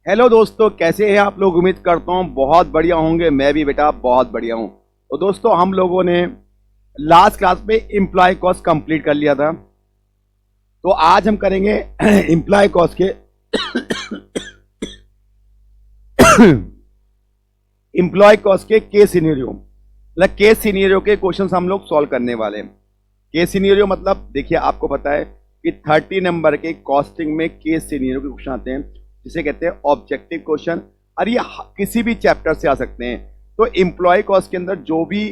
Hello दोस्तों, कैसे हैं आप लोग। उम्मीद करता हूँ बहुत बढ़िया होंगे। मैं भी बेटा बहुत बढ़िया हूँ। तो दोस्तों, हम लोगों ने लास्ट क्लास में एम्प्लॉय कॉस्ट कंप्लीट कर लिया था। तो आज हम करेंगे एम्प्लॉय कॉस्ट के एम्प्लॉय कॉस्ट के केस सिनेरियो, मतलब केस सिनेरियो के क्वेश्चंस हम लोग सॉल्व करने वाले हैं। केस सिनेरियो मतलब देखिए, आपको पता है कि 30 नंबर के कॉस्टिंग में केस सिनेरियो के क्वेश्चन आते हैं, जिसे कहते हैं ऑब्जेक्टिव क्वेश्चन। और ये किसी भी चैप्टर से आ सकते हैं। तो एम्प्लॉय कॉस्ट के अंदर जो भी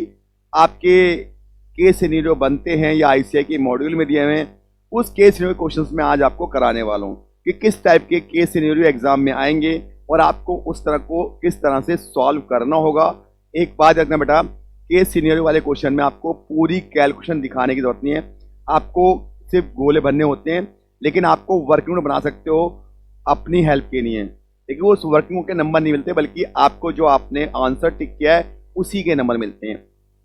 आपके केस सिनेरियो बनते हैं या आईसीआई के मॉड्यूल में दिए हुए हैं, उस केस सिनेरियो क्वेश्चंस में आज आपको कराने वाला हूं कि किस टाइप के केस सिनेरियो एग्जाम में आएंगे और आपको उस तरह को किस तरह से सॉल्व करना होगा। एक बात रखना बेटा, केस सिनेरियो वाले क्वेश्चन में आपको पूरी कैलकुलेशन दिखाने की जरूरत नहीं है। आपको सिर्फ गोले भरने होते हैं, लेकिन आपको वर्किंग नोट बना सकते हो अपनी हेल्प के लिए। लेकिन उस वर्किंग के नंबर नहीं मिलते, बल्कि आपको जो आपने आंसर टिक किया है उसी के नंबर मिलते हैं।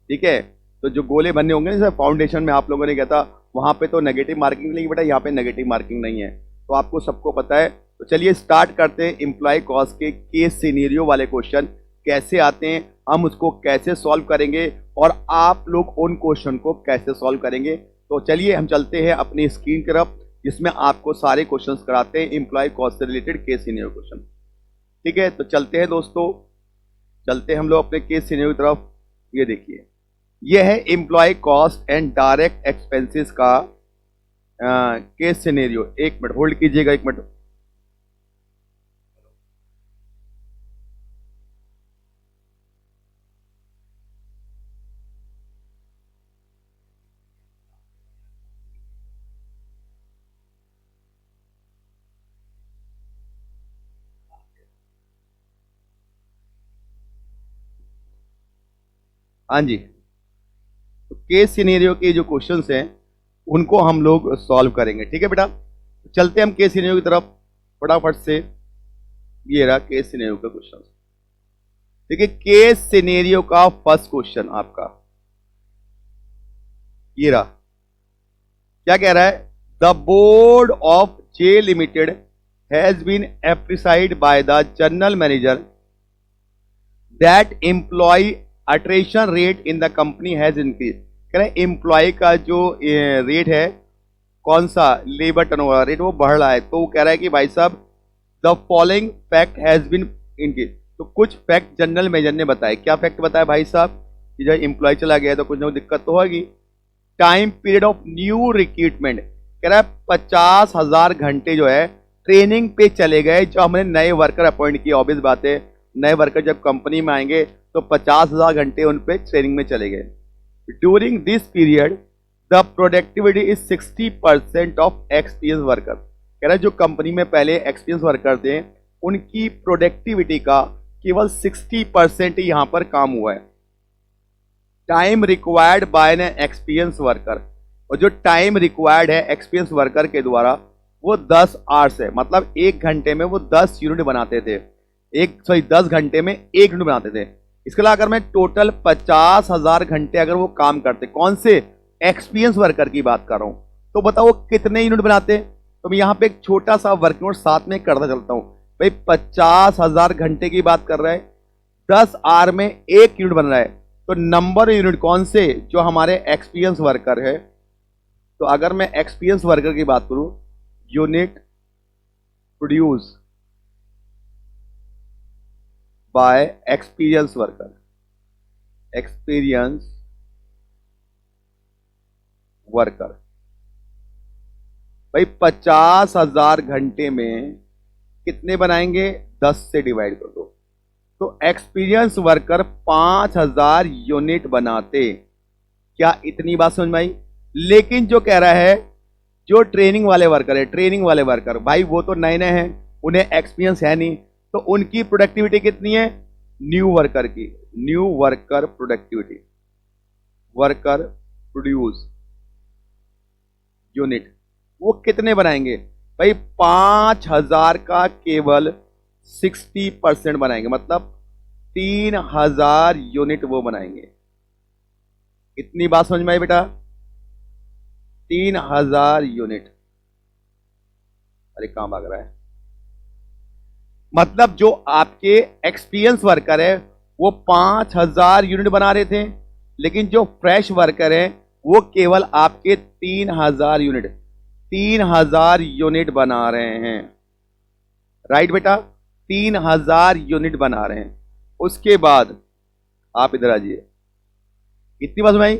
ठीक है। तो जो गोले बनने होंगे जैसे फाउंडेशन में आप लोगों ने कहा था, वहां पे तो नेगेटिव मार्किंग मिलेगी बेटा, यहाँ पे नेगेटिव मार्किंग नहीं है। तो आपको सबको पता है। तो चलिए स्टार्ट करते हैं। एम्प्लॉय कॉस्ट के केस सिनेरियो वाले क्वेश्चन कैसे आते हैं, हम उसको कैसे सॉल्व करेंगे और आप लोग उन क्वेश्चन को कैसे सॉल्व करेंगे। तो चलिए हम चलते हैं अपनी स्क्रीन की तरफ, जिसमें आपको सारे क्वेश्चंस कराते हैं एम्प्लॉय कॉस्ट से रिलेटेड केस सिनेरियो क्वेश्चन। ठीक है, तो चलते हैं दोस्तों, चलते हैं हम लोग अपने केस सिनेरियो की तरफ। ये देखिए, ये है employee cost and direct expenses का केस सिनेरियो। एक मिनट होल्ड कीजिएगा, एक मिनट। हाँ जी, तो केस सिनेरियो के जो क्वेश्चंस हैं उनको हम लोग सॉल्व करेंगे। ठीक है बेटा, तो चलते हैं हम केस सिनेरियो की तरफ फटाफट से। ये रहा केस सिनेरियो का क्वेश्चन। देखिए, केस सिनेरियो का फर्स्ट क्वेश्चन आपका ये रहा। क्या कह रहा है? The board of J limited has been apprised by the general manager that employ attrition rate in the company has increase. कह रहे हैं एम्प्लॉय का जो रेट है, कौन सा, लेबर टर्नओवर रेट, वो बढ़ रहा है। तो वो कह रहा है कि भाई साहब, the following fact has been increase. तो कुछ फैक्ट जनरल मैनेजर ने बताया। क्या फैक्ट बताया भाई साहब? कि जब एम्प्लॉय चला गया तो कुछ ना कुछ दिक्कत तो होगी। Time period of new recruitment, कह रहा है 50,000 घंटे जो है ट्रेनिंग पे चले गए। जो हमने नए वर्कर अपॉइंट किए, ऑब्वियस बात है, नए वर्कर जब कंपनी में आएंगे तो 50,000 घंटे उन पे ट्रेनिंग में चले गए। During this period the productivity is 60% of experience worker. कह रहा है जो कंपनी में पहले एक्सपीरियंस वर्कर थे, उनकी प्रोडक्टिविटी का केवल 60% ही यहां पर काम हुआ है। Time required by an experience worker, और जो टाइम रिक्वायर्ड है एक्सपीरियंस वर्कर के द्वारा वो 10 आवर्स है। मतलब 1 घंटे में वो 10 यूनिट बनाते थे। 10 घंटे में 1 यूनिट बनाते थे। इसके अलावा अगर मैं टोटल 50,000 घंटे अगर वो काम करते, कौन से, एक्सपीरियंस वर्कर की बात कर रहा हूं, तो बताओ वो कितने यूनिट बनाते। तो मैं यहां पे एक छोटा सा वर्क नोट साथ में करता चलता हूं। भाई 50,000 घंटे की बात कर रहा है, 10 आवर में 1 यूनिट बन रहा है। तो नंबर यूनिट कौन से, जो हमारे एक्सपीरियंस वर्कर है। तो अगर मैं एक्सपीरियंस वर्कर की बात करूं, unit produce by experience worker, experience worker, भाई 50,000 घंटे में कितने बनाएंगे, 10 से डिवाइड कर दो। तो एक्सपीरियंस वर्कर 5,000 यूनिट बनाते। क्या इतनी बात समझ में आई? लेकिन जो कह रहा है, जो ट्रेनिंग वाले वर्कर है, ट्रेनिंग वाले वर्कर, भाई वो तो नए नए हैं, उन्हें एक्सपीरियंस है नहीं। तो उनकी प्रोडक्टिविटी कितनी है, न्यू वर्कर की, new worker productivity, worker produce unit, वो कितने बनाएंगे भाई? 5,000 का केवल 60% बनाएंगे, मतलब 3,000 यूनिट वो बनाएंगे। इतनी बात समझ में आई बेटा? 3,000 यूनिट। अरे कहां भाग रहा है? मतलब जो आपके एक्सपीरियंस वर्कर है वो 5,000 यूनिट बना रहे थे, लेकिन जो फ्रेश वर्कर है वो केवल आपके 3,000 यूनिट बना रहे हैं। राइट बेटा, 3,000 यूनिट बना रहे हैं। उसके बाद आप इधर आ जाइए, इतनी बात सुनाई।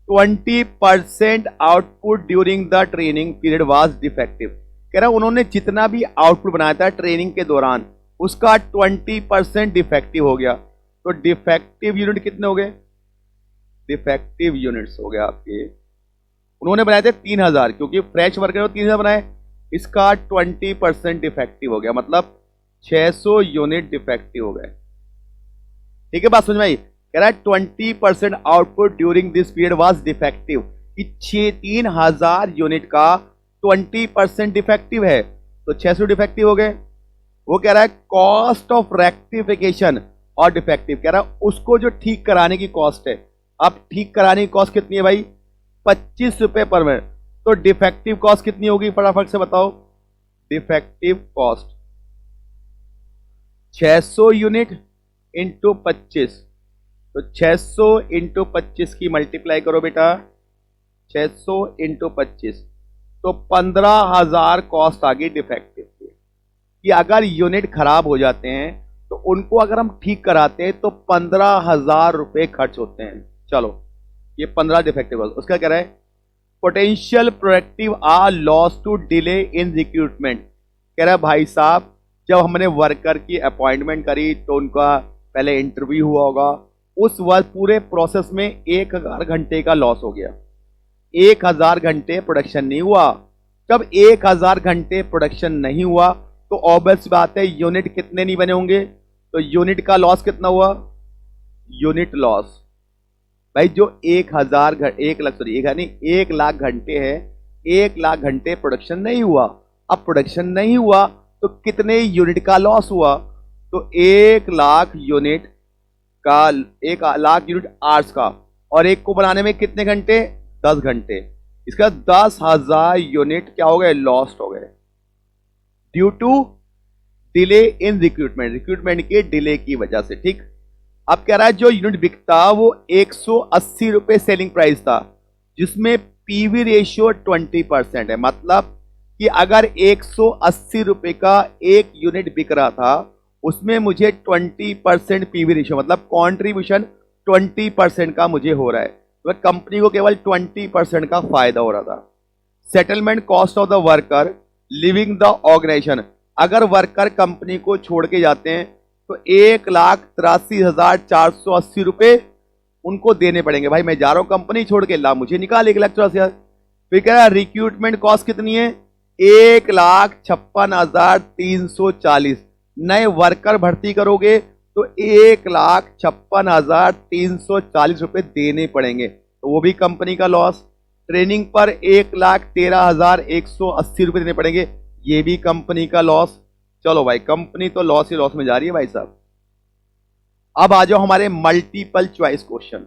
20% output during the training period was defective. कह रहा उन्होंने जितना भी आउटपुट बनाया था ट्रेनिंग के दौरान उसका 20% डिफेक्टिव हो गया। तो डिफेक्टिव यूनिट कितने हो गए? डिफेक्टिव यूनिट्स हो गया आपके, उन्होंने बनाए थे 3,000, क्योंकि फ्रेश वर्कर 3,000 बनाए, इसका 20% डिफेक्टिव हो गया, मतलब 600 यूनिट डिफेक्टिव हो गए। ठीक है, बात समझ में आई? कह रहा है 20% output during this period was defective, कि 3,000 यूनिट का 20% डिफेक्टिव है, तो 600 डिफेक्टिव हो गए। वो कह रहा है कॉस्ट ऑफ रेक्टिफिकेशन और डिफेक्टिव, कह रहा है उसको जो ठीक कराने की कॉस्ट है, अब ठीक कराने की कॉस्ट कितनी है भाई? 25 रुपए पर मिनट। तो डिफेक्टिव कॉस्ट कितनी होगी, फटाफट से बताओ। डिफेक्टिव कॉस्ट 600 यूनिट इंटू 25, तो 600 इंटू 25 की मल्टीप्लाई करो बेटा, 600 इंटू 25, तो 15,000 कॉस्ट आ गई डिफेक्टिव की। कि अगर यूनिट खराब हो जाते हैं तो उनको अगर हम ठीक कराते हैं तो 15,000 रुपए खर्च होते हैं। चलो, ये 15 डिफेक्टिव। उसका कह रहा है potential productive are loss to delay in recruitment. कह रहा है भाई साहब, जब हमने वर्कर की अपॉइंटमेंट करी तो उनका पहले इंटरव्यू हुआ होगा, उस वक्त पूरे प्रोसेस में 1,000 घंटे का लॉस हो गया। 1,000 घंटे प्रोडक्शन नहीं हुआ। जब 1,000 घंटे प्रोडक्शन नहीं हुआ तो ऑब्वियस बात है यूनिट कितने नहीं बने होंगे, तो यूनिट का लॉस कितना हुआ? यूनिट लॉस भाई, जो 1 लाख घंटे है, 1 लाख घंटे प्रोडक्शन नहीं हुआ। अब प्रोडक्शन नहीं हुआ तो कितने यूनिट का लॉस हुआ? तो 1 लाख यूनिट का, 1 लाख यूनिट आवर्स का, और एक को बनाने में कितने घंटे? 10 घंटे। इसका 10,000 यूनिट क्या हो गए? लॉस्ट हो गए due to delay in recruitment, recruitment के डिले की वजह से। ठीक, अब कह रहा है जो यूनिट बिकता वो 180 रुपए सेलिंग प्राइस था, जिसमें पीवी रेशियो 20% है। मतलब कि अगर 180 रुपए का एक यूनिट बिक रहा था, उसमें मुझे 20% पीवी रेशियो, मतलब कॉन्ट्रीब्यूशन 20% का मुझे हो रहा है, तो कंपनी को केवल 20% का फायदा हो रहा था। Settlement cost of the worker leaving the organisation, अगर वर्कर कंपनी को छोड़ के जाते हैं तो 1,83,480 रुपए उनको देने पड़ेंगे। भाई मैं जा रहा हूं कंपनी छोड़ के, ला मुझे निकाल 1,83,000। फिर कह रहा है रिक्रूटमेंट कॉस्ट कितनी है? 1,56,340। नए वर्कर भर्ती करोगे तो 1,56,340 रुपए देने पड़ेंगे, तो वो भी कंपनी का लॉस। ट्रेनिंग पर 1,13,180 रुपए देने पड़ेंगे, ये भी कंपनी का लॉस। चलो भाई, कंपनी तो लॉस ही लॉस में जा रही है भाई साहब। अब आ जाओ हमारे मल्टीपल चॉइस क्वेश्चन।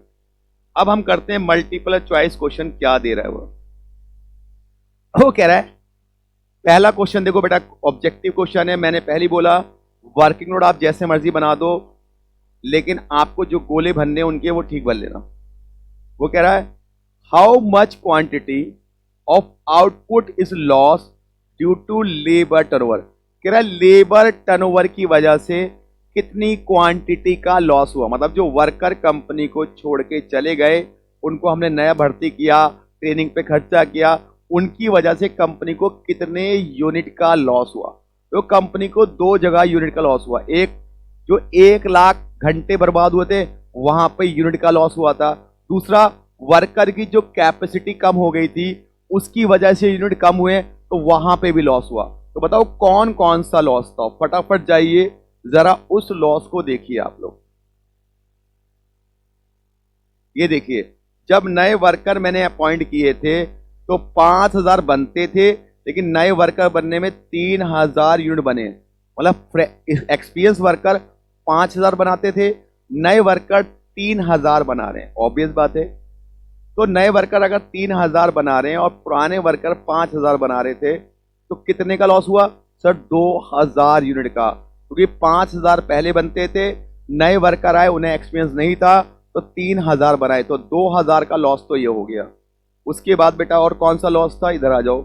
अब हम करते हैं मल्टीपल चॉइस क्वेश्चन। क्या दे रहा है वो कह रहा है पहला क्वेश्चन देखो बेटा, ऑब्जेक्टिव क्वेश्चन है। मैंने पहले बोला वर्किंग नोट आप जैसे मर्जी बना दो, लेकिन आपको जो गोले भरने उनके वो ठीक भर लेना। वो कह रहा है how much quantity of output is loss due to labour turnover. कह रहा है लेबर टर्नओवर की वजह से कितनी क्वांटिटी का लॉस हुआ, मतलब जो वर्कर कंपनी को छोड़ के चले गए, उनको हमने नया भर्ती किया, ट्रेनिंग पे खर्चा किया, उनकी वजह से कंपनी को कितने यूनिट का लॉस हुआ। तो कंपनी को दो जगह यूनिट का लॉस हुआ। एक, जो 1 लाख घंटे बर्बाद हुए थे वहां पे यूनिट का लॉस हुआ था। दूसरा, वर्कर की जो कैपेसिटी कम हो गई थी उसकी वजह से यूनिट कम हुए, तो वहां पे भी लॉस हुआ। तो बताओ कौन कौन सा लॉस था? फटाफट जाइए जरा उस लॉस को देखिए आप लोग। ये देखिए, जब नए वर्कर मैंने अपॉइंट किए थे तो 5,000 बनते थे, लेकिन नए वर्कर बनने में 3,000 यूनिट बने। मतलब एक्सपीरियंस वर्कर 5,000 बनाते थे, नए वर्कर 3,000 बना रहे हैं। ऑब्वियस बात है, तो नए वर्कर अगर 3,000 बना रहे हैं और पुराने वर्कर 5,000 बना रहे थे, तो कितने का लॉस हुआ सर? 2,000 यूनिट का। क्योंकि 5,000 पहले बनते थे, नए वर्कर आए, उन्हें एक्सपीरियंस नहीं था, तो 3,000 बनाए, तो 2,000 का लॉस तो ये हो गया। उसके बाद बेटा और कौन सा लॉस था, इधर आ जाओ।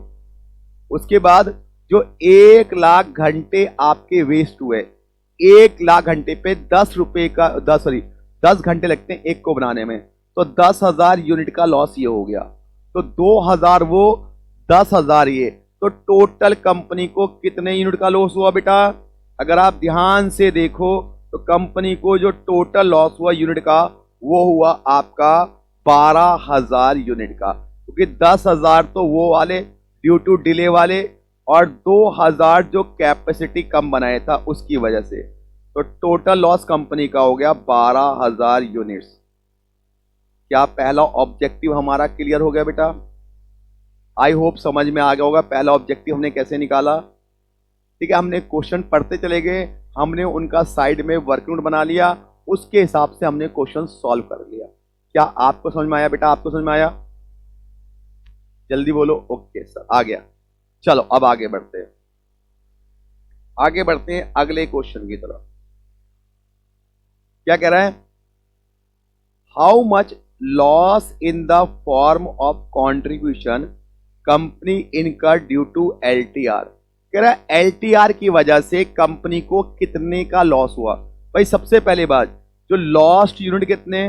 उसके बाद जो 1,00,000 घंटे आपके वेस्ट हुए, 1,00,000 घंटे पे 10 रुपए का 10 घंटे लगते हैं एक को बनाने में, तो 10,000 यूनिट का लॉस ये हो गया। तो 2,000 वो, 10,000 ये, तो टोटल कंपनी को कितने यूनिट का लॉस हुआ बेटा? अगर आप ध्यान से देखो तो कंपनी को जो टोटल लॉस हुआ यूनिट का, वो हुआ आपका 12,000 यूनिट का, क्योंकि 10,000 तो वो वाले ड्यू टू डिले वाले, और 2,000 जो कैपेसिटी कम बनाया था उसकी वजह से, तो टोटल लॉस कंपनी का हो गया 12,000 यूनिट्स। क्या पहला ऑब्जेक्टिव हमारा क्लियर हो गया बेटा? आई होप समझ में आ गया होगा पहला ऑब्जेक्टिव हमने कैसे निकाला। ठीक है, हमने क्वेश्चन पढ़ते चले गए, हमने उनका साइड में वर्कनोट बना लिया, उसके हिसाब से हमने क्वेश्चन सॉल्व कर लिया। क्या आपको समझ में आया बेटा? आपको समझ में आया? जल्दी बोलो। ओके सर, आ गया। चलो अब आगे बढ़ते हैं, आगे बढ़ते हैं अगले क्वेश्चन की तरफ। क्या कह रहा है? How much loss in the form of contribution company इनकर ड्यू टू एलटीआर। कह रहा है एलटीआर की वजह से कंपनी को कितने का लॉस हुआ। भाई सबसे पहले बात, जो लॉस्ट यूनिट कितने,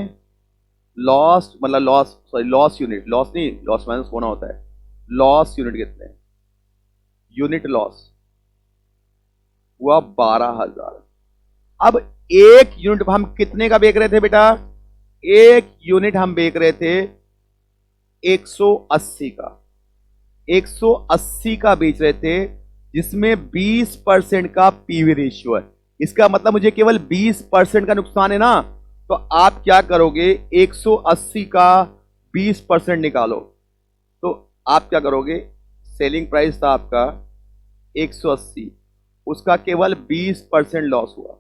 लॉस्ट मतलब लॉस यूनिट, लॉस नहीं, लॉस माइनस होना होता है, लॉस यूनिट कितने, यूनिट लॉस हुआ 12,000। अब एक यूनिट हम कितने का बेच रहे थे बेटा? एक यूनिट हम बेच रहे थे 180 का, 180 का बेच रहे थे, जिसमें 20% का पीवी रेशियो है। इसका मतलब मुझे केवल 20% का नुकसान है ना, तो आप क्या करोगे, 180 का 20% निकालो, तो आप क्या करोगे, सेलिंग प्राइस था आपका 180, उसका केवल 20% लॉस हुआ।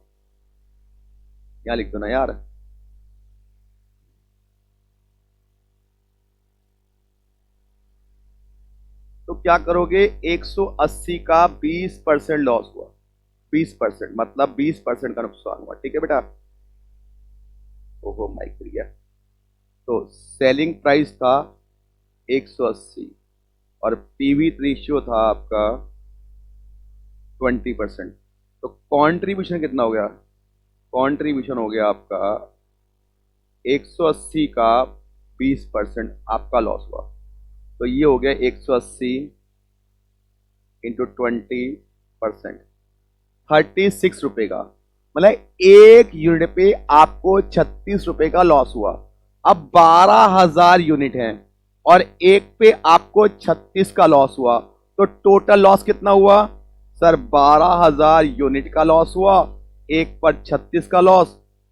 यहां लिख दो ना यार, तो क्या करोगे, 180 का 20% लॉस हुआ, 20% मतलब 20% का नुकसान हुआ। ठीक है बेटा? ओहो माइक गिर गया। तो सेलिंग प्राइस था 180 और पीवी रेशियो था आपका 20%, तो कंट्रीब्यूशन कितना हो गया? कंट्रीब्यूशन हो गया आपका 180 का 20% आपका लॉस हुआ, तो ये हो गया 180 इंटू 20%, 36 रुपए का, मतलब एक यूनिट पे आपको 36 रुपए का लॉस हुआ। अब 12,000 यूनिट हैं और एक पे आपको 36 का लॉस हुआ, तो टोटल लॉस कितना हुआ सर? 12,000 यूनिट का लॉस हुआ, एक पर 36 का लॉस,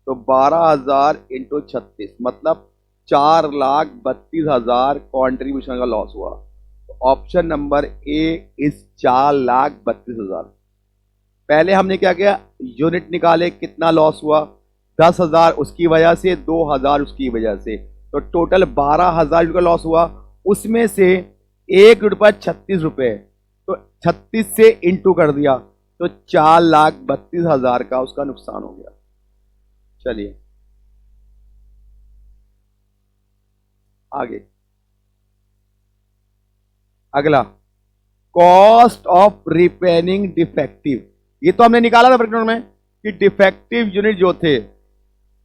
तो 12,000 इंटू 36 मतलब 4,32,000 कॉन्ट्रीब्यूशन का लॉस हुआ। तो ऑप्शन नंबर ए इज 4,32,000। पहले हमने क्या किया, यूनिट निकाले, कितना लॉस हुआ, 10,000 उसकी वजह से, 2,000 उसकी वजह से, तो टोटल 12,000 का लॉस हुआ। उसमें से एक यूनिट पर 36 रुपए, तो 36 से इंटू कर दिया, तो 4,32,000 का उसका नुकसान हो गया। चलिए आगे, अगला कॉस्ट ऑफ रिपेयरिंग डिफेक्टिव। ये तो हमने निकाला था प्रकरण में कि डिफेक्टिव यूनिट जो थे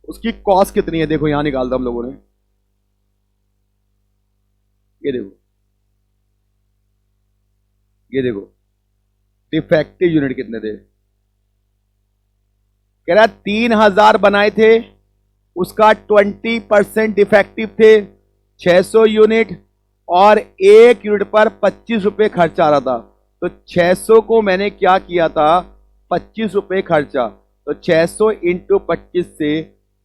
उसकी कॉस्ट कितनी है। देखो यहां निकाल दिया हम लोगों ने, ये देखो, ये देखो डिफेक्टिव यूनिट कितने थे। कह रहा 3,000 बनाए थे, उसका 20% डिफेक्टिव थे, 600 यूनिट, और एक यूनिट पर 25 रुपए खर्च आ रहा था। तो 600 को मैंने क्या किया था, 25 रुपए खर्चा, तो 600 इंटू 25 से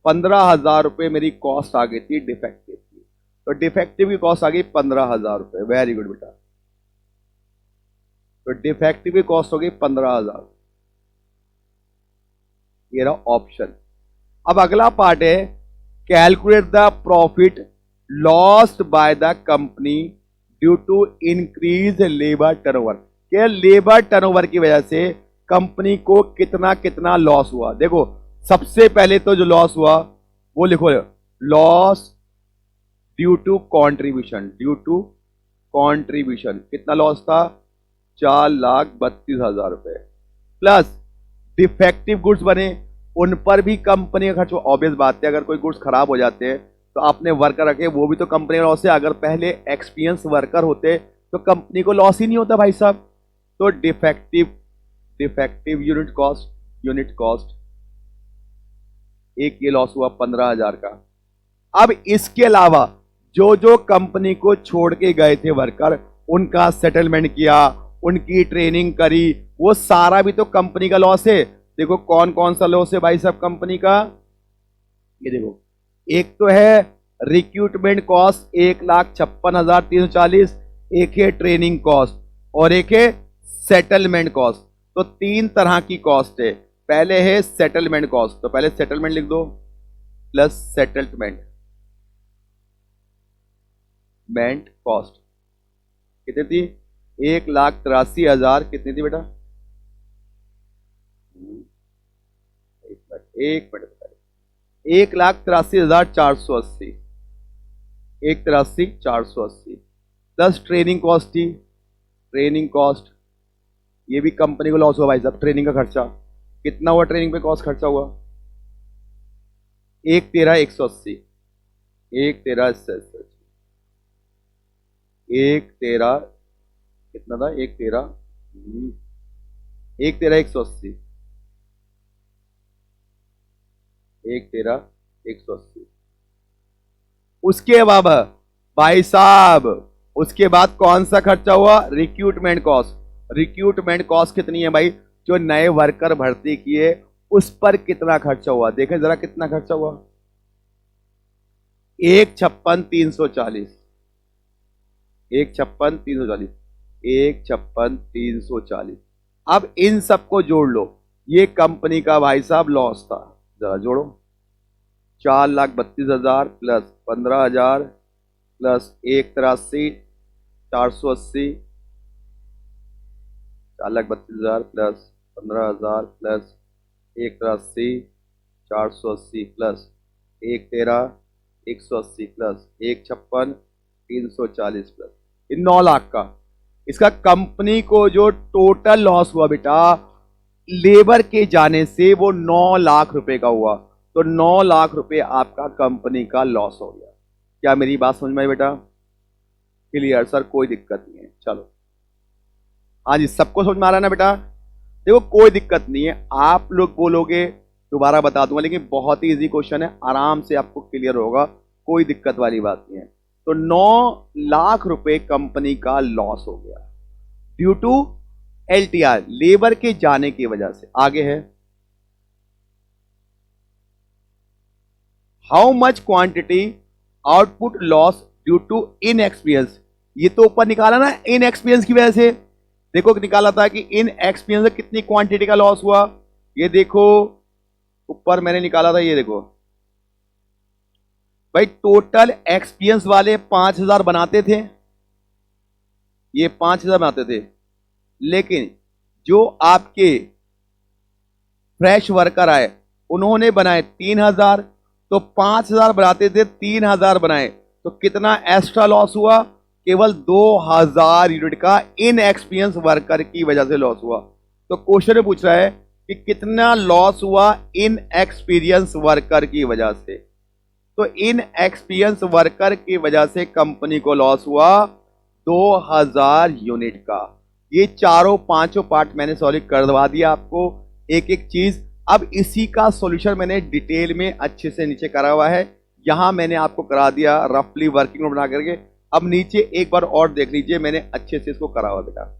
15,000 रुपए मेरी कॉस्ट आ गई थी डिफेक्टिव की। तो डिफेक्टिव की कॉस्ट आ गई 15,000 रुपए। वेरी गुड बेटा, तो डिफेक्टिव की कॉस्ट हो गई 15,000। ये रहा ऑप्शन। अब अगला पार्ट है, calculate the profit lost by the company due to increase labour turnover. क्या लेबर टर्नओवर की वजह से कंपनी को कितना कितना लॉस हुआ। देखो सबसे पहले तो जो लॉस हुआ वो लिखो, loss due to contribution. Due to contribution कितना लॉस था, 4,32,000 रुपए। प्लस डिफेक्टिव गुड्स बने, उन पर भी कंपनी का खर्च। ऑब्वियस बात है, अगर कोई गुड्स खराब हो जाते हैं तो आपने वर्कर रखे, वो भी तो कंपनी का लॉस है। अगर पहले एक्सपीरियंस वर्कर होते तो कंपनी को लॉस ही नहीं होता भाई साहब। तो डिफेक्टिव यूनिट कॉस्ट एक ये लॉस हुआ 15,000 का। अब इसके अलावा जो जो कंपनी को छोड़ के गए थे वर्कर, उनका सेटलमेंट किया, उनकी ट्रेनिंग करी, वो सारा भी तो कंपनी का लॉस है। देखो कौन कौन सा लॉस है भाई साहब कंपनी का, ये देखो, एक तो है रिक्रूटमेंट कॉस्ट 1,56,340, एक है ट्रेनिंग कॉस्ट और एक है सेटलमेंट कॉस्ट। तो तीन तरह की कॉस्ट है। पहले है सेटलमेंट कॉस्ट, तो पहले सेटलमेंट लिख दो प्लस सेटलमेंट कॉस्ट कितनी थी, 1,83,000 कितनी थी बेटा, एक मिनट 1,83,480, 1,83,480 प्लस ट्रेनिंग कॉस्ट थी। ट्रेनिंग कॉस्ट ये भी कंपनी को लॉस हुआ भाई साहब। ट्रेनिंग का खर्चा कितना हुआ, ट्रेनिंग पे कॉस्ट खर्चा हुआ 1,13,180, 1,13,180, 1,13 कितना था, 1,13,180, 1,13,180। उसके बाद भाई साहब, उसके बाद कौन सा खर्चा हुआ, रिक्रूटमेंट कॉस्ट। रिक्रूटमेंट कॉस्ट कितनी है भाई, जो नए वर्कर भर्ती किए उस पर कितना खर्चा हुआ, देखें जरा कितना खर्चा हुआ, 1,56,340, 1,56,340, 1,56,340। अब इन सबको जोड़ लो, ये कंपनी का भाई साहब लॉस था, जरा जोड़ो, 4,32,000 plus 15,000 plus 1,83,480, 4,32,000 plus 15,000 plus 1,83,480 plus 1,13,180 plus 1,56,340 plus 9 lakh का। इसका कंपनी को जो टोटल लॉस हुआ बेटा लेबर के जाने से, वो 9 लाख रुपए का हुआ। तो 9 लाख रुपए आपका कंपनी का लॉस हो गया। क्या मेरी बात समझ में आई बेटा, क्लियर सर, कोई दिक्कत नहीं है। चलो हाँ जी, सबको समझ में आ रहा है ना बेटा, देखो कोई दिक्कत नहीं है, आप लोग बोलोगे दोबारा बता दूंगा, लेकिन बहुत ही इजी क्वेश्चन है, आराम से आपको क्लियर होगा, कोई दिक्कत वाली बात नहीं है। तो 9 लाख रुपए कंपनी का लॉस हो गया ड्यू टू एलटीआर, लेबर के जाने की वजह से। आगे है, how much quantity output loss due to inexperience. ये तो ऊपर निकाला ना इनएक्सपीरियंस की वजह से, देखो निकाला था कि इनएक्सपीरियंस से कितनी क्वांटिटी का लॉस हुआ, ये देखो ऊपर मैंने निकाला था, ये देखो भाई, टोटल एक्सपीरियंस वाले 5,000 बनाते थे, ये 5,000 बनाते थे, लेकिन जो आपके फ्रेश वर्कर आए उन्होंने बनाए 3,000, तो 5,000 बनाते थे 3,000 बनाए, तो कितना एक्स्ट्रा लॉस हुआ, केवल 2,000 यूनिट का इन एक्सपीरियंस वर्कर की वजह से लॉस हुआ। तो क्वेश्चन में पूछ रहा है कि कितना लॉस हुआ इन एक्सपीरियंस वर्कर की वजह से। तो इन एक्सपीरियंस वर्कर की वजह से कंपनी को लॉस हुआ 2,000 यूनिट का। ये चारों पांचों पार्ट मैंने सॉल्व करवा दिया आपको, एक एक चीज। अब इसी का सॉल्यूशन मैंने डिटेल में अच्छे से नीचे करा हुआ है, यहां मैंने आपको करा दिया रफली वर्किंग बना करके। अब नीचे एक बार और देख लीजिए, मैंने अच्छे से इसको करा हुआ बेटा।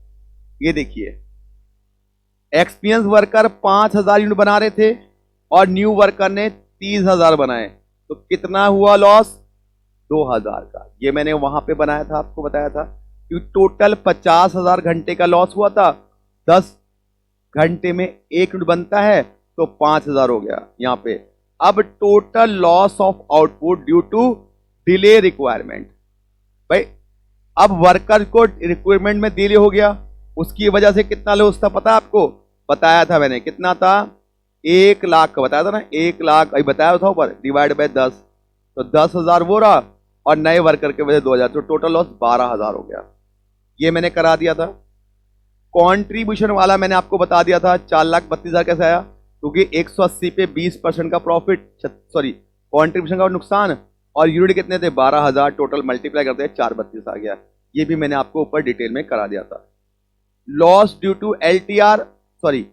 ये देखिए, एक्सपीरियंस वर्कर 5,000 यूनिट बना रहे थे और न्यू वर्कर ने 30,000 बनाए, तो कितना हुआ लॉस, 2,000 का। ये मैंने वहां पे बनाया था, आपको बताया था कि टोटल 50,000 घंटे का लॉस हुआ था, 10 घंटे में 1 यूनिट बनता है, तो 5,000 हो गया यहां पे। अब total loss of output due to delay requirement, भाई अब वर्कर को रिक्वायरमेंट में डिले हो गया, उसकी वजह से कितना लॉस था पता है आपको, बताया था मैंने, कितना था, 1 लाख का बताया था ना, 1 लाख अभी बताया था ऊपर, डिवाइड बाय 10, तो 10,000 वो रहा, और नए वर्कर के वजह 2,000, तो टोटल लॉस 12,000 हो गया। ये मैंने करा दिया था। कॉन्ट्रीब्यूशन वाला मैंने आपको बता दिया था, 4,32,000 कैसे आया, क्योंकि 180 पे 20% का प्रॉफिट, सॉरी कॉन्ट्रीब्यूशन का नुकसान, और यूनिट कितने थे 12,000, टोटल मल्टीप्लाई करते हैं 432 आ गया। ये भी मैंने आपको ऊपर डिटेल में करा दिया था। Loss due to LTR, sorry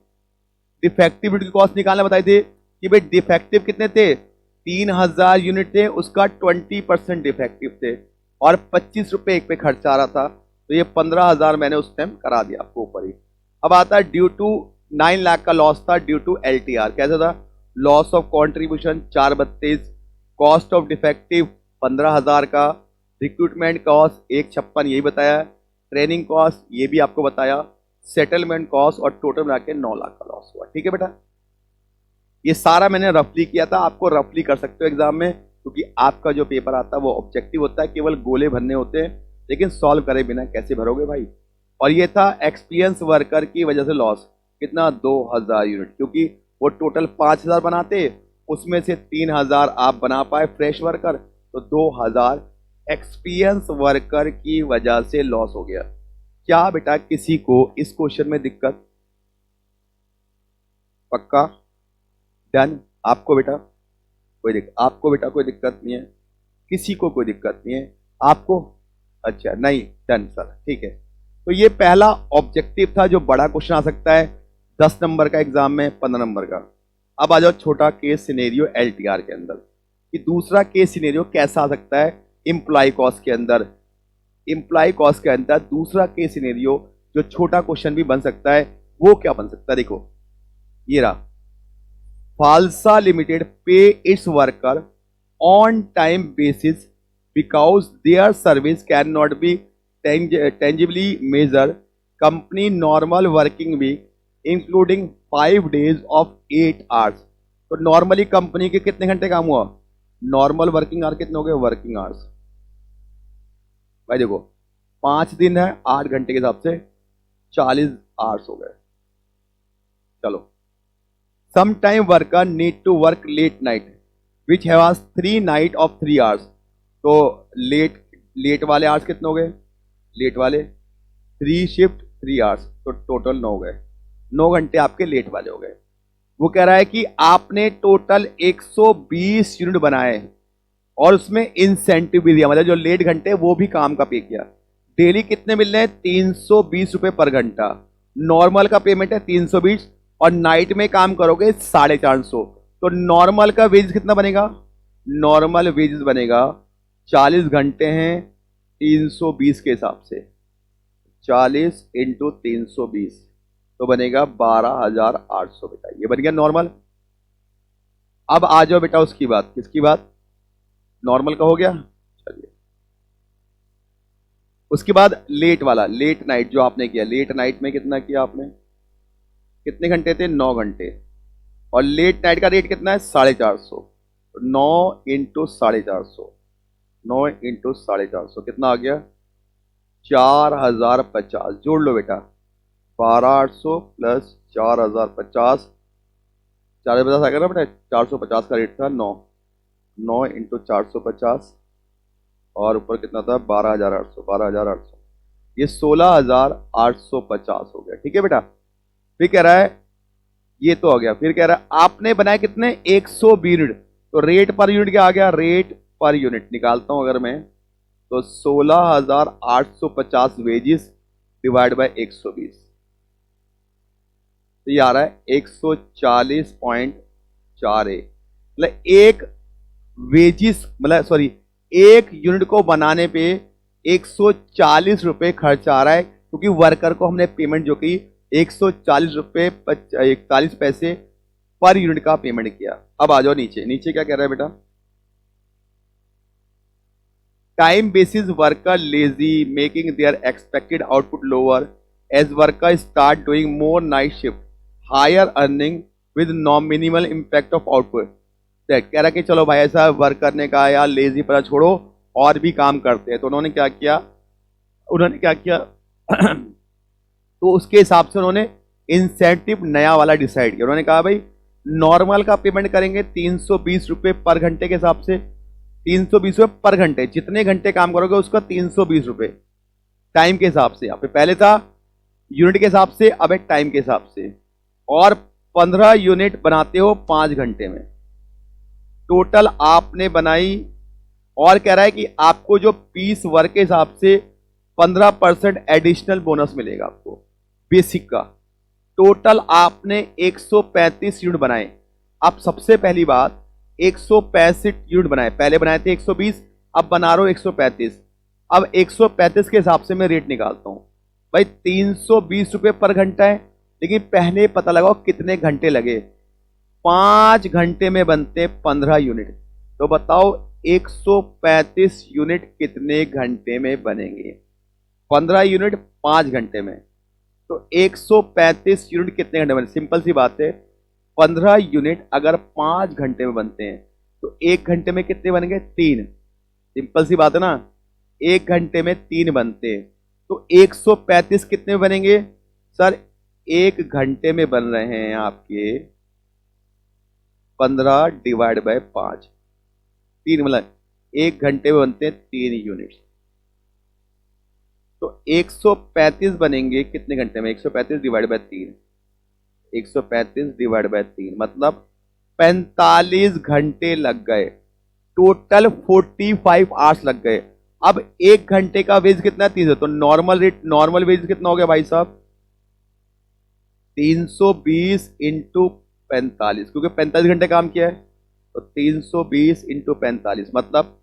defective unit की कॉस्ट निकालना बताई थी कि भाई डिफेक्टिव कितने थे, 3,000 यूनिट थे, उसका 20% डिफेक्टिव थे, और 25 रुपए एक पे खर्च आ रहा था, तो ये 15,000 मैंने उस टाइम करा दिया आपको ऊपर ही। अब आता है ड्यू टू 9 लाख का लॉस था ड्यू टू LTR, कैसा था, loss of contribution 432, cost of defective 15,000 का, रिक्रूटमेंट कॉस्ट 156 यही बताया, ट्रेनिंग कॉस्ट ये भी आपको बताया, सेटलमेंट कॉस्ट, और टोटल मिला के 9 लाख का लॉस हुआ। ठीक है बेटा, ये सारा मैंने रफली किया था, आपको रफली कर सकते हो एग्जाम में, क्योंकि आपका जो पेपर आता है वो ऑब्जेक्टिव होता है, केवल गोले भरने होते हैं, लेकिन सॉल्व करे बिना कैसे भरोगे भाई। और ये था एक्सपीरियंस वर्कर की वजह से लॉस, कितना 2,000 यूनिट, क्योंकि वो टोटल 5,000 बनाते, उसमें से 3,000 आप बना पाए फ्रेश वर्कर, तो 2,000 एक्सपीरियंस वर्कर की वजह से लॉस हो गया। क्या बेटा किसी को इस क्वेश्चन में दिक्कत, पक्का डन, आपको बेटा कोई दिक्कत, आपको बेटा कोई दिक्कत नहीं है, किसी को कोई दिक्कत नहीं है, आपको अच्छा नहीं, डन सर, ठीक है। तो ये पहला ऑब्जेक्टिव था जो बड़ा क्वेश्चन आ सकता है 10 नंबर का एग्जाम में, 15 नंबर का। अब आ जाओ छोटा केस सिनेरियो LTR के अंदर, कि दूसरा केस सिनेरियो कैसा आ सकता है इंप्लॉय कॉस्ट के अंदर। इंप्लॉय कॉस्ट के अंदर दूसरा केस सिनेरियो जो छोटा क्वेश्चन भी बन सकता है, वो क्या बन सकता है, देखो ये रहा, फालसा लिमिटेड पे it's worker on time basis because their service cannot be tangibly measured, company normal working week including 5 days of 8 hours। तो नॉर्मली कंपनी के कितने घंटे काम हुआ, नॉर्मल वर्किंग आवर कितने हो गए, वर्किंग आवर्स भाई देखो 5 दिन है, 8 घंटे के हिसाब से 40 आवर्स हो गए। चलो, some time worker need to work late night which have 3 night of 3 hours. तो लेट वाले आवर्स कितने हो गए, लेट वाले 3 शिफ्ट 3 आवर्स, तो टोटल 9 हो गए, 9 घंटे आपके लेट वाले हो गए। वो कह रहा है कि आपने टोटल 120 यूनिट बनाए और उसमें इंसेंटिव भी दिया, मतलब जो लेट घंटे वो भी काम का पे किया। डेली कितने मिल रहे हैं, 320 रुपए पर घंटा, नॉर्मल का पेमेंट है 320, और नाइट में काम करोगे 450, तो नॉर्मल का वेज कितना बनेगा, नॉर्मल वेजेस बनेगा 40 घंटे हैं 320 के हिसाब से, 40 इंटू 320 तो बनेगा 12,800 बेटा, ये बन गया नॉर्मल। अब आ जाओ बेटा उसकी बात, किसकी बात, नॉर्मल का हो गया। चलिए उसके बाद लेट वाला, लेट नाइट जो आपने किया, लेट नाइट में कितना किया आपने, कितने घंटे थे, 9 घंटे, और लेट नाइट का रेट कितना है 450, 9 इंटू 450, 9 इंटू 450 कितना आ गया, 4,050, जोड़ लो बेटा, 12,800 प्लस 4,050, 450 आ गया ना बेटा, 450 का रेट था 9, 9 इंटू 450, और ऊपर कितना था 12,800, 12,800, ये 16,850 हो गया। ठीक है बेटा, फिर कह रहा है ये तो हो गया, फिर कह रहा है आपने बनाए कितने 120 यूनिट, तो रेट पर यूनिट क्या आ गया, रेट पर यूनिट निकालता हूं अगर मैं, तो 16,850 वेजिस डिवाइड बाय 120, तो ये आ रहा है 140.4 मतलब एक वेजिस, मतलब सॉरी एक यूनिट को बनाने पे 140 रुपए खर्च आ रहा है, क्योंकि वर्कर को हमने पेमेंट जो की 140 रुपए 41 पैसे पर यूनिट का पेमेंट किया। अब आ जाओ नीचे, नीचे क्या कह रहा है बेटा, time basis worker lazy making their expected output lower as worker start doing more night shift higher earning with no minimal impact of output. कह रहा कि चलो भाई ऐसा वर्क करने का यार लेजी पर छोड़ो और भी काम करते हैं, तो उन्होंने क्या किया तो उसके हिसाब से उन्होंने इंसेंटिव नया वाला डिसाइड किया। उन्होंने कहा भाई नॉर्मल का पेमेंट करेंगे 320 रुपये पर घंटे के हिसाब से, 320 रुपये पर घंटे, जितने घंटे काम करोगे उसका 320 रुपये टाइम के हिसाब से। यहाँ पे पहले था यूनिट के हिसाब से, अब एक टाइम के हिसाब से। और 15 यूनिट बनाते हो 5 घंटे में, टोटल आपने बनाई। और कह रहा है कि आपको जो पीस वर्क के हिसाब से 15% एडिशनल बोनस मिलेगा आपको बेसिक का। टोटल आपने 135 यूनिट बनाए। अब सबसे पहली बात 165 यूनिट बनाए, पहले बनाए थे 120, अब बना रहा हूं 135। अब 135 के हिसाब से मैं रेट निकालता हूं। भाई 320 रुपये पर घंटा है, लेकिन पहले पता लगाओ कितने घंटे लगे। 5 घंटे में बनते 15 यूनिट, तो बताओ 135 यूनिट कितने घंटे में बनेंगे। 15 यूनिट 5 घंटे में, तो 135 यूनिट कितने घंटे में? सिंपल सी बात है, 15 यूनिट अगर 5 घंटे में बनते हैं तो 1 घंटे में कितने बनेंगे? 3। सिंपल सी बात है ना, 1 घंटे में 3 बनते हैं, तो 135 कितने में बनेंगे? सर 1 घंटे में बन रहे हैं आपके 15 डिवाइड बाय 5, 3 मतलब 1 घंटे में बनते हैं 3 यूनिट। तो 135 बनेंगे कितने घंटे में? 135 डिवाइड बाय 3, 135 डिवाइड बाय 3 मतलब 45 घंटे लग गए। टोटल 45 आवर्स लग गए। अब 1 घंटे का वेज कितना है? 300। तो नॉर्मल रेट, नॉर्मल वेज कितना हो गया भाई साहब? 320 इंटू 45, क्योंकि 45 घंटे काम किया है, तो 320 इंटू 45 मतलब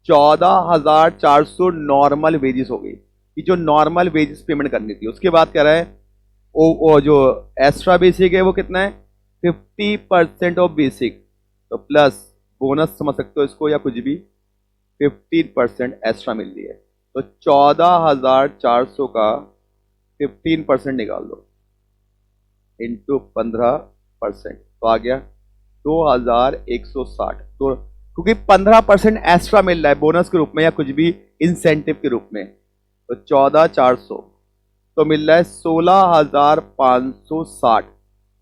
14,400 नॉर्मल वेजेस हो गई, कि जो नॉर्मल वेजेस पेमेंट करनी थी। उसके बाद कह रहा है वो जो एक्स्ट्रा बेसिक है वो कितना है? 50% ऑफ बेसिक, तो प्लस बोनस समझ सकते हो इसको या कुछ भी, 15% एक्स्ट्रा मिल रही है। तो 14,400 का 15% निकाल दो इंटू 15%, तो आ गया 2,160। तो क्योंकि 15% एक्स्ट्रा मिल रहा है बोनस के रूप में या कुछ भी इंसेंटिव के रूप में, तो 14,400 तो मिल रहा है 16,560।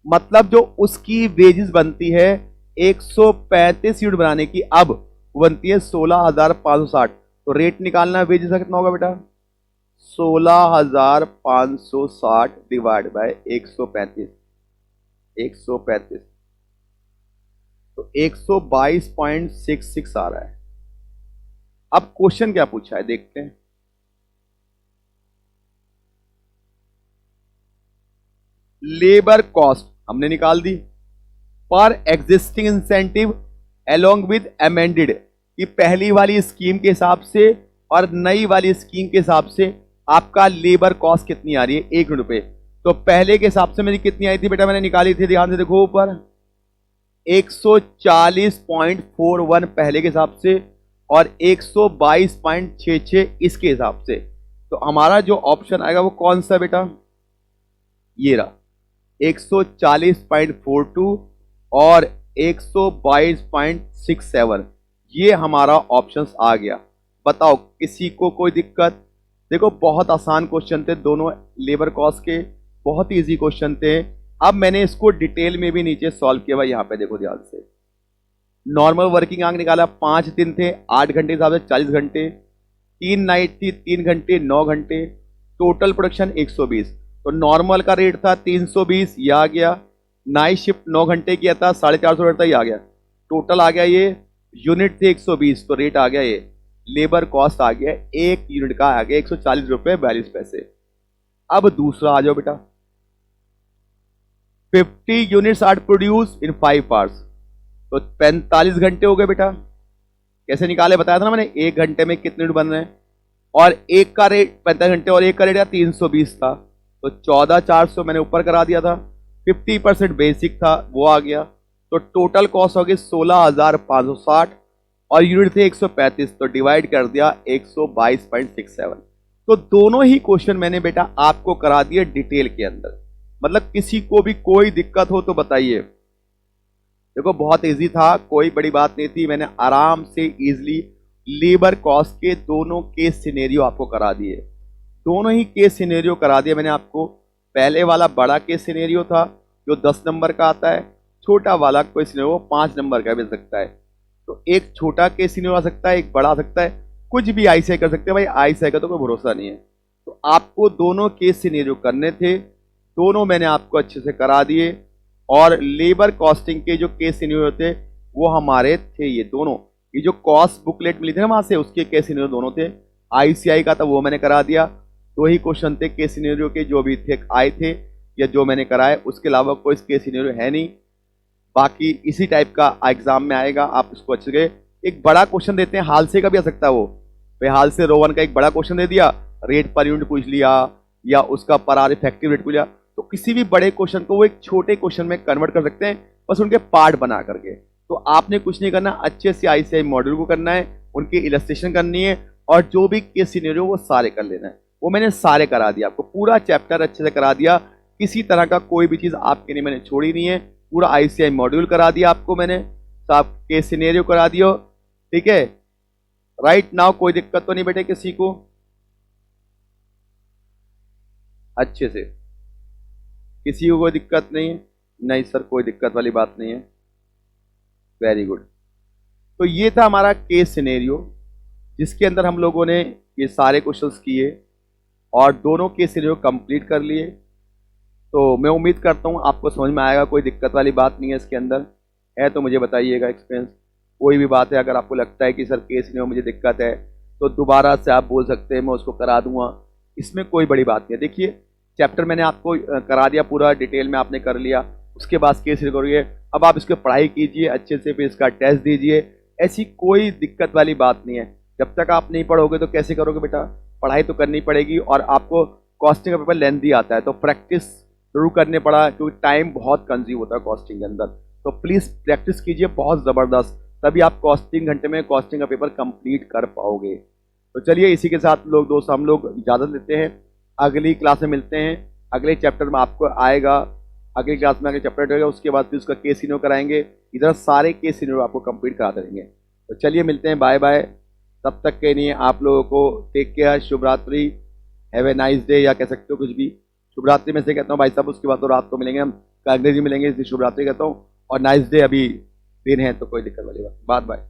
मतलब जो उसकी वेजेस बनती है 135 यूनिट बनाने की, अब बनती है 16,560। तो रेट निकालना वेजेस का कितना होगा बेटा? 16,560 डिवाइड बाय 135, 135 तो 122.66 आ रहा है। अब क्वेश्चन क्या पूछा है देखते हैं। लेबर कॉस्ट हमने निकाल दी पर existing incentive along with amended, कि पहली वाली स्कीम के हिसाब से और नई वाली स्कीम के हिसाब से आपका लेबर कॉस्ट कितनी आ रही है? 1 रुपए। तो पहले के हिसाब से मेरी कितनी आई थी बेटा? मैंने निकाली थी, ध्यान से देखो ऊपर, 140.41 पहले के हिसाब से और 122.66 इसके हिसाब से। तो हमारा जो ऑप्शन आएगा वो कौन सा बेटा? ये रहा 140.42 और 122.67, ये हमारा ऑप्शंस आ गया। बताओ किसी को कोई दिक्कत? देखो बहुत आसान क्वेश्चन थे दोनों, लेबर कॉस्ट के बहुत ही इजी क्वेश्चन थे। अब मैंने इसको डिटेल में भी नीचे सॉल्व किया हुआ, यहाँ पे देखो ध्यान से। नॉर्मल वर्किंग आवर्स निकाला, 5 दिन थे, 8 घंटे हिसाब से 40 घंटे, 3 नाइट थी, 3 घंटे 9 घंटे, टोटल प्रोडक्शन 120। तो नॉर्मल का रेट था 320, ये आ गया। नाइट शिफ्ट 9 घंटे किया था, 450 रेट था, ये आ गया। टोटल आ गया ये, यूनिट थे 120, तो रेट आ गया ये। लेबर कॉस्ट आ गया 1 यूनिट का आ गया 140 रुपये 42 पैसे। अब दूसरा आ जाओ बेटा, 50 units are produce in 5 hours, तो 45 घंटे हो गए बेटा। कैसे निकाले बताया था ना मैंने, 1 घंटे में कितने यूनिट बन रहे हैं, और एक का रेट 45 घंटे और एक का रेट 320 था, तो 14,400 मैंने ऊपर करा दिया था। 50% बेसिक था वो आ गया, तो टोटल कॉस्ट हो गई 16,560 और यूनिट थे 135, तो डिवाइड कर दिया 122.67। तो दोनों ही क्वेश्चन मैंने बेटा आपको करा दिए डिटेल के अंदर। मतलब किसी को भी कोई दिक्कत हो तो बताइए। देखो बहुत इजी था, कोई बड़ी बात नहीं थी, मैंने आराम से इजीली लेबर कॉस्ट के दोनों केस सिनेरियो आपको करा दिए। दोनों ही केस सिनेरियो करा दिए मैंने आपको। पहले वाला बड़ा केस सिनेरियो था जो 10 नंबर का आता है, छोटा वाला कोई सिनेरियो 5 नंबर का भी सकता है। तो एक छोटा केस सिनेरियो आ सकता है, एक बड़ा आ सकता है, कुछ भी आईसीआई कर सकते हैं भाई, आईसीआई का तो कोई भरोसा नहीं है। तो आपको दोनों केस सिनेरियो करने थे, दोनों मैंने आपको अच्छे से करा दिए। और लेबर कॉस्टिंग के जो केस सिनेरियो थे वो हमारे थे ये दोनों, ये जो कॉस्ट बुकलेट मिली थी ना वहां से, उसके केस सिनेरियो दोनों थे। आईसीआई का था वो मैंने करा दिया, 2 ही क्वेश्चन थे केस सिनेरियो के जो भी थे आए थे या जो मैंने कराए, उसके अलावा कोई केस सिनेरियो है नहीं। बाकी इसी टाइप का एग्जाम में आएगा, आप इसको अच्छे से। एक बड़ा क्वेश्चन देते हैं, हाल से का भी आ सकता है वो, भाई हाल से रो 1 का एक बड़ा क्वेश्चन दे दिया, रेट पर यूनिट पूछ लिया या उसका पर आवर इफेक्टिव रेट पूछ लिया। तो किसी भी बड़े क्वेश्चन को वो एक छोटे क्वेश्चन में कन्वर्ट कर सकते हैं, बस उनके पार्ट बना करके। तो आपने कुछ नहीं करना, अच्छे से आईसीआई मॉड्यूल को करना है, उनकी इलस्ट्रेशन करनी है और जो भी केस सिनेरियो वो सारे कर लेना है। वो मैंने सारे करा दिया आपको, पूरा चैप्टर अच्छे से करा दिया, किसी तरह का कोई भी चीज आपके लिए मैंने छोड़ी नहीं है। पूरा आईसीआई मॉड्यूल करा दिया आपको मैंने, तो आप केस सिनेरियो करा दियो, ठीक है। राइट नाउ कोई दिक्कत तो नहीं बेटे किसी को? अच्छे से किसी को कोई दिक्कत नहीं है? नहीं सर कोई दिक्कत वाली बात नहीं है, वेरी गुड। तो ये था हमारा केस सिनेरियो जिसके अंदर हम लोगों ने ये सारे क्वेश्चंस किए और दोनों केस सिनेरियो कंप्लीट कर लिए। तो मैं उम्मीद करता हूँ आपको समझ में आएगा, कोई दिक्कत वाली बात नहीं है इसके अंदर। है तो मुझे बताइएगा एक्सपीरियंस, कोई भी बात है अगर आपको लगता है कि सर केस सिनेरियो मुझे दिक्कत है तो दोबारा से आप बोल सकते हैं, मैं उसको करा दूंगा, इसमें कोई बड़ी बात नहीं है। देखिए चैप्टर मैंने आपको करा दिया पूरा डिटेल में, आपने कर लिया, उसके बाद केस सिनेरियो करिए, अब आप इसकी पढ़ाई कीजिए अच्छे से, फिर इसका टेस्ट दीजिए, ऐसी कोई दिक्कत वाली बात नहीं है। जब तक आप नहीं पढ़ोगे तो कैसे करोगे बेटा, पढ़ाई तो करनी पड़ेगी। और आपको कॉस्टिंग का पेपर लेंथी आता है तो प्रैक्टिस जरूर करने पड़ा, क्योंकि टाइम बहुत कंज्यूम होता है कॉस्टिंग के अंदर। तो प्लीज प्रैक्टिस कीजिए बहुत जबरदस्त, तभी आप कॉस्टिंग घंटे में कॉस्टिंग का पेपर कंप्लीट कर पाओगे। तो चलिए इसी के साथ लोग दोस्त हम लोग इजाजत लेते हैं, अगली क्लास में मिलते हैं। अगले चैप्टर में आपको आएगा, अगली क्लास में अगले चैप्टर रहेगा, उसके बाद फिर उसका केस सिनेरियो कराएंगे, इधर सारे केस सिनेरियो आपको कंप्लीट करा देंगे। तो चलिए मिलते हैं, बाय बाय। तब तक के लिए आप लोगों को टेक केयर, शुभ रात्रि, हैव ए नाइस डे, या कह सकते हो कुछ भी। शुभ रात्रि में से कहता हूँ भाई साहब, उसके बाद तो रात को मिलेंगे हम, अंग्रेजी मिलेंगे, इसलिए शुभ रात्रि कहता हूँ। और नाइस डे, अभी दिन है तो कोई दिक्कत वाली बात, बाय।